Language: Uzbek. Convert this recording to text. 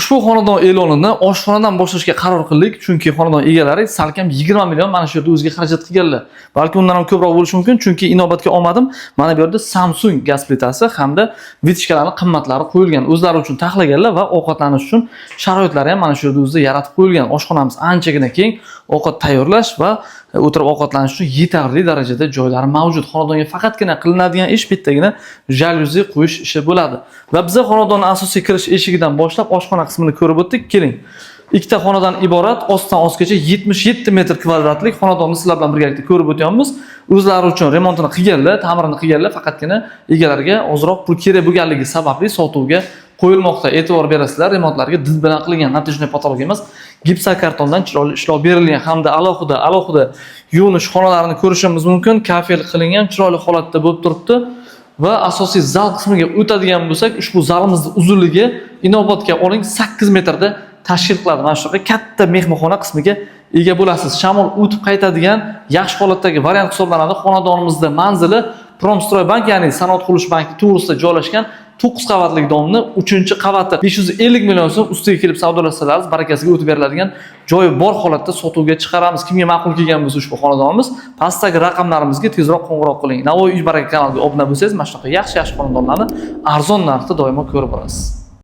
Ushbu xonadon e'lonini oshxonadan boshlashga qaror qildik, chunki xonadon egalari salkam 20 million mana shu yerda o'ziga xarajat qilganlar. Balki undan ham ko'proq bo'lishi mumkin, chunki inobatga olmadim. Mana bu yerda Samsung gaz plitasi hamda vitishkalarning qimmatlari qo'yilgan. O'zlari uchun taxlaganlar va ovqatlanish uchun sharoitlari ham mana shu yerda o'zida yaratib qo'yilgan. Oshxonamiz anchagina keng, ovqat tayyorlash va o'tirib ovqatlanish uchun yetarli darajada joylari mavjud. Xonadonga faqatgina qilinadigan ish bittagina jalyuzi qo'yish ishi bo'ladi. Va biz xonadonning asosiy kirish eshigidan boshlab oshxona qismini ko'rib o'tdik. Keling. Ikkita xonadan iborat ostdan ostgacha 77 metr kvadratlik xonadonni sizlar bilan birgalikda ko'rib o'tyapmiz. O'zlari uchun remontini qilganlar, ta'mirini qilganlar, faqatgina egalariga ozroq pul kerak bo'lganligi sababli sotuvga qo'yilmoqda. E'tibor berasizlar, remontlarga did bilan qilingan natijali patolog emas, gipsokartondan chiroyli ishlov berilgan hamda alohida yuvinish xonalarini ko'rishimiz mumkin. Kafel qilingan, chiroyli holatda bo'lib turibdi. Va asosiy zal qismiga o'tadigan bo'lsak, ushbu zalimizning uzunligi inobatga oling 8 metrda tashkil qiladi. Mana shunaqa katta mehmonxona qismiga ega bo'lasiz. Shamol o'tib qaytadigan yaxshi holatdagi variant hisoblanadi. Xonadonimizda manzili Promstroybank, ya'ni Sanoat qurilish banki to'g'risida joylashgan 9 qavatli domni 3-qavati 550 million so'm ustiga kelib savdolasangiz barakasiga o'tib beriladigan joyi bor holatda sotuvga chiqaramiz. Kimga ma'qul kelgan bo'lsa ushbu xonadonimiz, pastdagi raqamlarimizga tezroq qo'ng'iroq qiling. Navoiy uy baraka kanaliga obuna bo'lsangiz, mana shunaqa yaxshi xonadonlarni arzon narxda doimo ko'rib borasiz.